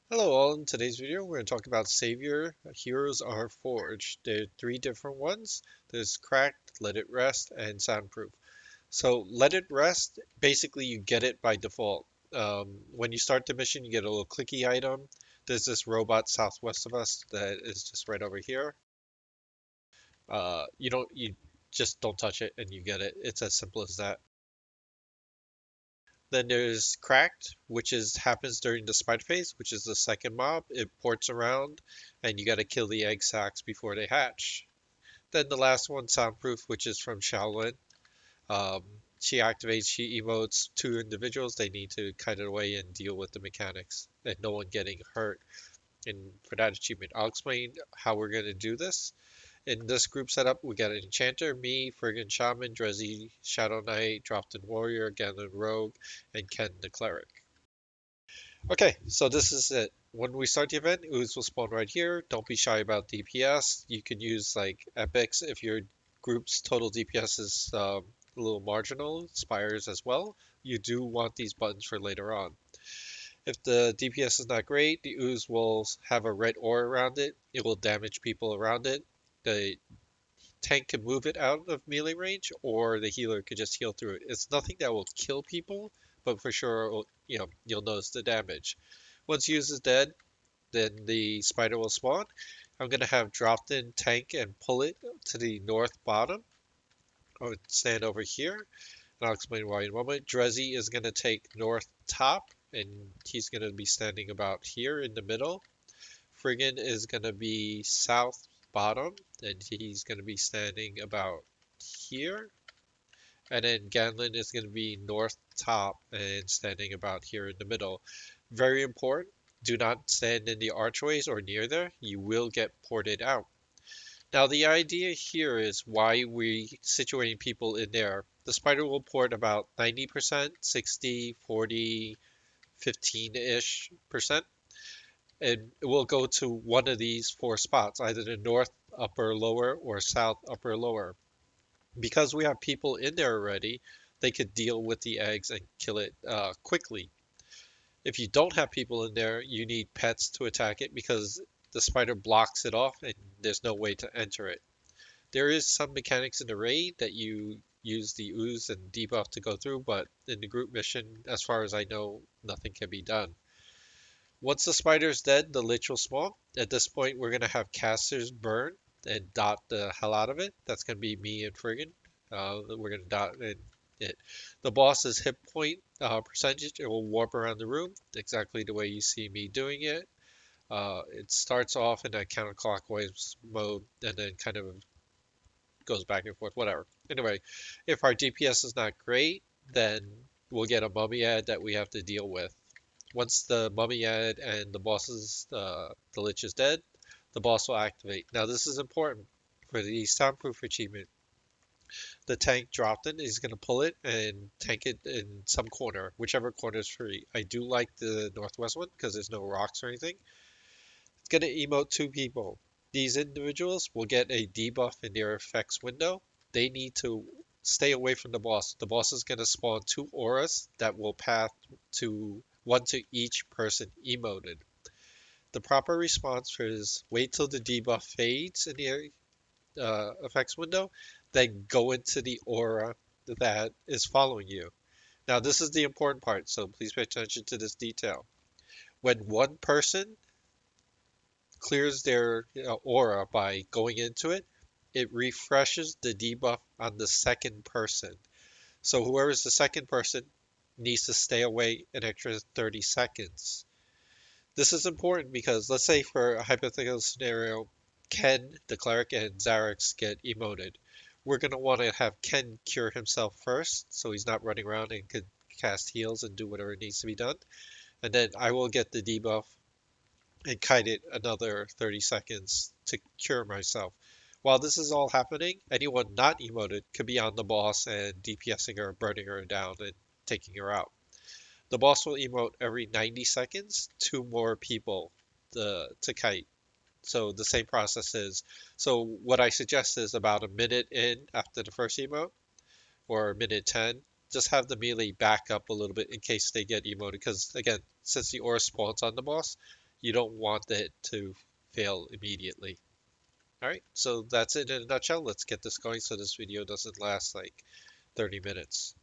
Hello all, in today's video we're going to talk about Savior Heroes Are Forged. There are three different ones. There's Cracked, Let It Rest, and Soundproof. So Let It Rest, basically you get it by default. When you start the mission you get a little clicky item. There's this robot southwest of us that is just right over here. You just don't touch it and you get it. It's as simple as that. Then there's Cracked, which is happens during the spider phase, which is the second mob. It ports around, and you got to kill the egg sacs before they hatch. Then the last one, Soundproof, which is from Shaolowain. Um, she activates, she emotes two individuals. They need to kite it away and deal with the mechanics, and no one getting hurt. And for that achievement, I'll explain how we're going to do this. In this group setup, we got an Enchanter, me, Friggin' Shaman, Drezzy, Shadow Knight, Dropped-in Warrior, Galen Rogue, and Ken the Cleric. Okay, so this is it. When we start the event, Ooze will spawn right here. Don't be shy about DPS. You can use like epics if your group's total DPS is a little marginal, spires as well. You do want these buttons for later on. If the DPS is not great, the Ooze will have a red aura around it. It will damage people around it. The tank can move it out of melee range, or the healer could just heal through it. It's nothing that will kill people, but for sure, you'll notice the damage. Once Use is dead, then the spider will spawn. I'm gonna have dropped in tank and pull it to the north bottom, or stand over here, and I'll explain why in a moment. Drezzy is gonna take north top, and he's gonna be standing about here in the middle. Friggin is gonna be south bottom, and he's gonna be standing about here. And then Ganlin is going to be north top and standing about here in the middle. Very important. Do not stand in the archways or near there. You will get ported out. Now the idea here is why we situating people in there. The spider will port about 90%, 60, 40, 15-ish percent. And it will go to one of these four spots, either the north, upper, lower, or south, upper, lower. Because we have people in there already, they could deal with the eggs and kill it quickly. If you don't have people in there, you need pets to attack it because the spider blocks it off and there's no way to enter it. There is some mechanics in the raid that you use the ooze and debuff to go through, but in the group mission, as far as I know, nothing can be done. Once the spider's dead, the lich will spawn. At this point, we're going to have casters burn and dot the hell out of it. That's going to be me and Friggin. We're going to dot it. The boss's hit point percentage, it will warp around the room exactly the way you see me doing it. It starts off in a counterclockwise mode and then kind of goes back and forth, whatever. Anyway, if our DPS is not great, then we'll get a mummy ad that we have to deal with. Once the mummy ad and the lich is dead, the boss will activate. Now this is important for the soundproof achievement. The tank dropped it. He's going to pull it and tank it in some corner, whichever corner is free. I do like the northwest one because there's no rocks or anything. It's going to emote two people. These individuals will get a debuff in their effects window. They need to stay away from the boss. The boss is going to spawn two auras that will path to one to each person emoted. The proper response is wait till the debuff fades in the effects window, then go into the aura that is following you. Now, this is the important part, so please pay attention to this detail. When one person clears their aura by going into it, it refreshes the debuff on the second person. So whoever is the second person needs to stay away an extra 30 seconds. This is important because let's say for a hypothetical scenario, Ken, the cleric, and Zarex get emoted. We're going to want to have Ken cure himself first so he's not running around and could cast heals and do whatever needs to be done. And then I will get the debuff and kite it another 30 seconds to cure myself. While this is all happening, anyone not emoted could be on the boss and DPSing her, burning her down, and taking her out. The boss will emote every 90 seconds, two more people to kite. So the same process is. So what I suggest is about a minute in after the first emote, or a minute 10, just have the melee back up a little bit in case they get emoted. Because again, since the aura spawns on the boss, You don't want it to fail immediately. All right, so that's it in a nutshell. Let's get this going so this video doesn't last like 30 minutes.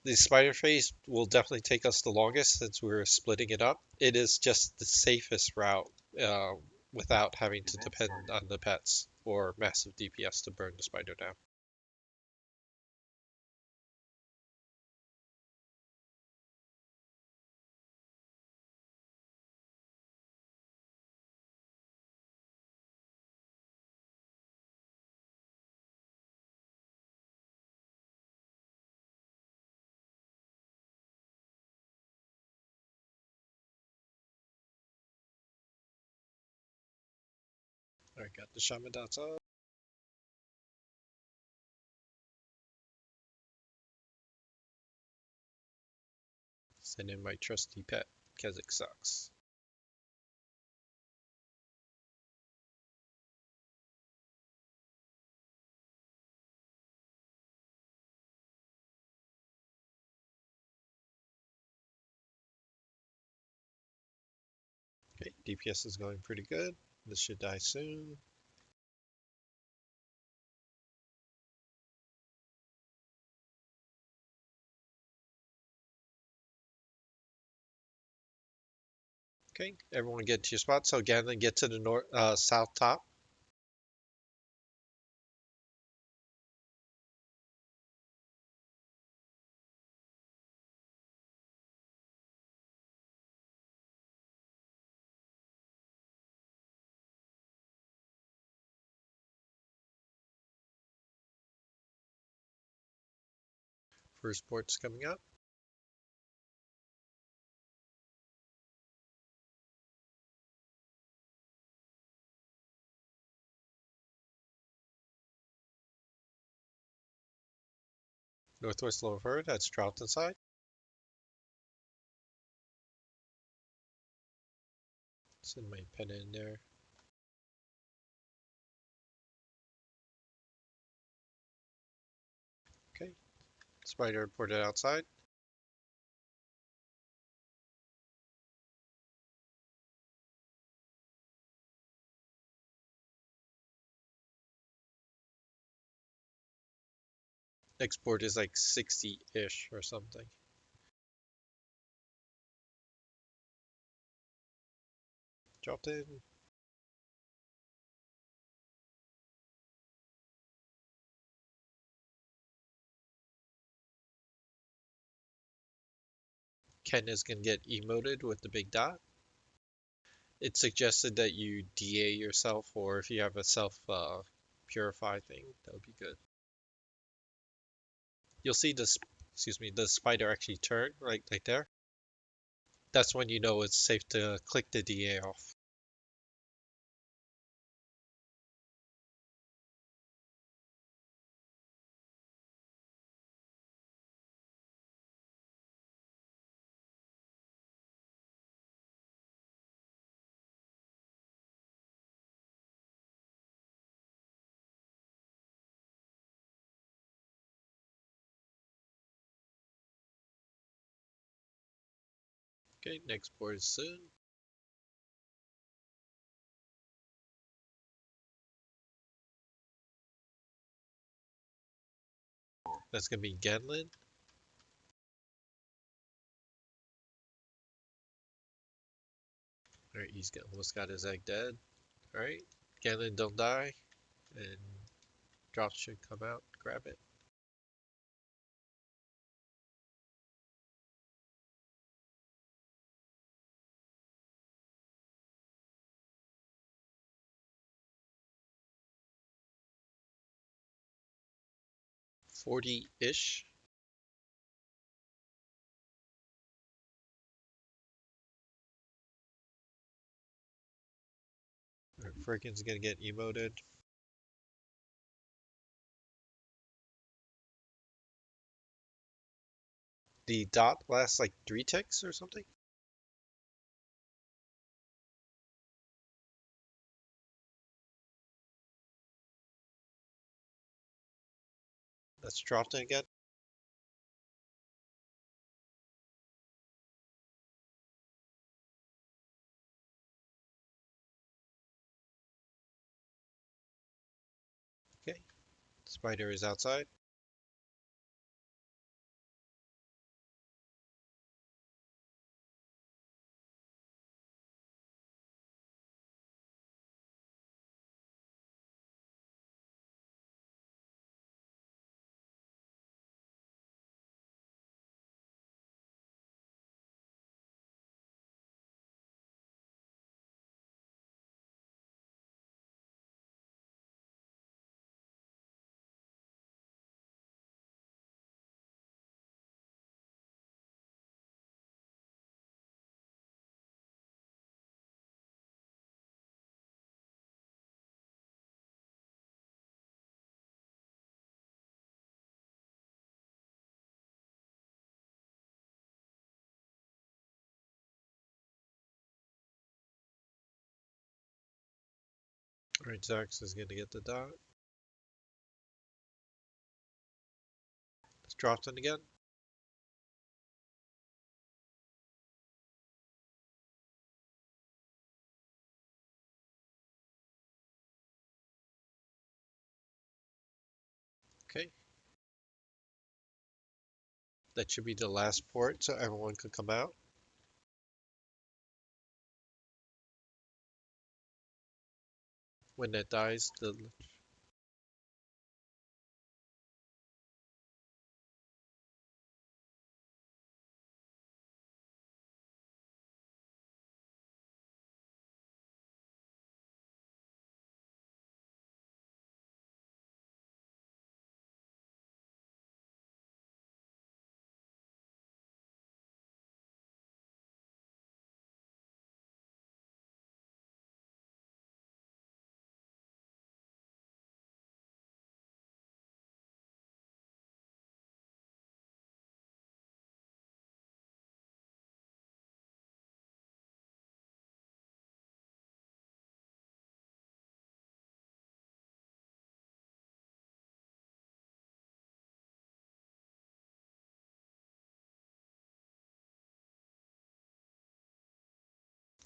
The spider phase will definitely take us the longest since we're splitting it up. It is just the safest route without having to depend on the pets or massive DPS to burn the spider down. All right, got the shaman dots up. Send in my trusty pet, Keswick sucks. Okay, DPS is going pretty good. This should die soon. Okay, everyone get to your spot. So Ganlin, get to the north, south top. First port's coming up. Northwest lower third, that's dropped inside. Send my pen in there. Okay, spider reported outside. Next port is like 60-ish or something. Dropped in. Ken is gonna get emoted with the big dot. It's suggested that you DA yourself, or if you have a self purify thing, that would be good. You'll see this, excuse me, the spider actually turn right there. That's when you know it's safe to click the DA off. Okay, next board is soon. That's gonna be Genlin. Alright, almost got his egg dead. Alright, Genlin don't die, and drop should come out, grab it. .40-ish. Frickin's gonna get emoted. The dot lasts like 3 ticks or something. That's dropped in again. Okay, spider is outside. Alright, Zax is gonna get the dot. It's dropped in again. Okay, that should be the last port, so everyone can come out. When that dies, the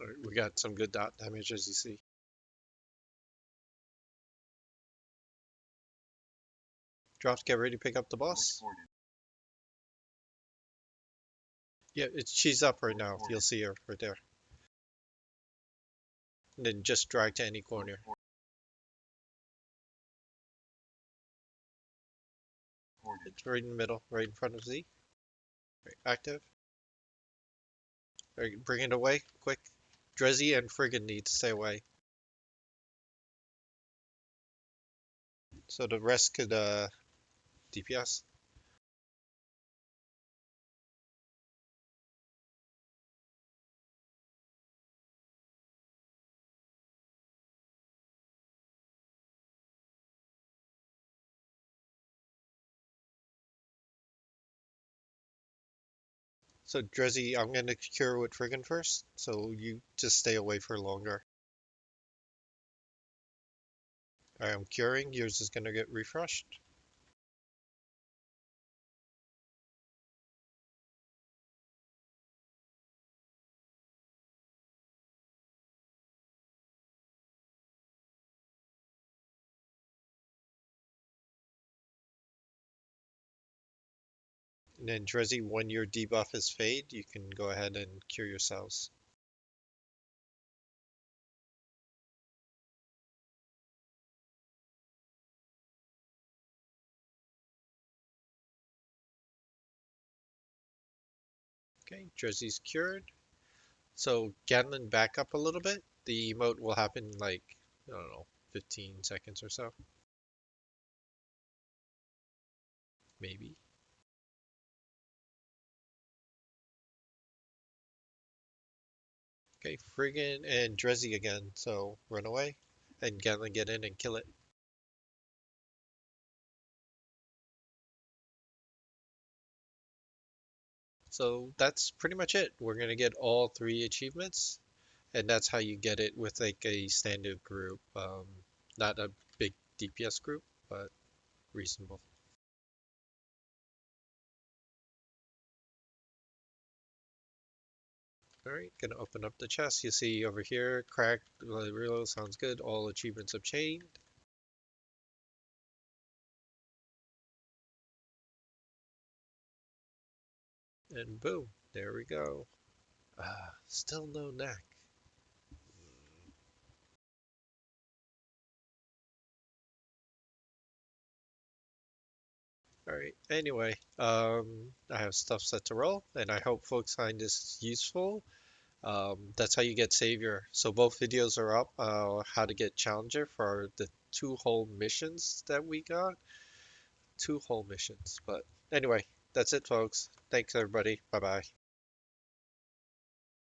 Alright, we got some good dot damage as you see. Drops, get ready to pick up the boss. Yeah, she's up right now. You'll see her right there. And then just drag to any corner. It's right in the middle, right in front of Z. Right, active. Alright, bring it away, quick. Drezzy and Friggin need to stay away. So the rest could DPS. So Drezzy, I'm gonna cure with Friggin first, so you just stay away for longer. Alright, I'm curing, yours is gonna get refreshed. And then Drezzy, when your debuff is fade, you can go ahead and cure yourselves. Okay, Drezzy's cured. So Gatlin back up a little bit. The emote will happen like, I don't know, 15 seconds or so. Maybe. Okay, Friggin and Drezzy again, so run away. And Gatlin get in and kill it. So that's pretty much it. We're gonna get all 3 achievements, and that's how you get it with like a standard group. Not a big DPS group, but reasonable. Alright, gonna open up the chest. You see over here, cracked, real sounds good. All achievements obtained. And boom, there we go. Still no neck. All right. Anyway, I have stuff set to roll, and I hope folks find this useful. That's how you get Savior. So both videos are up, how to get Challenger for the two whole missions that we got. Two whole missions. But anyway, that's it, folks. Thanks, everybody. Bye-bye.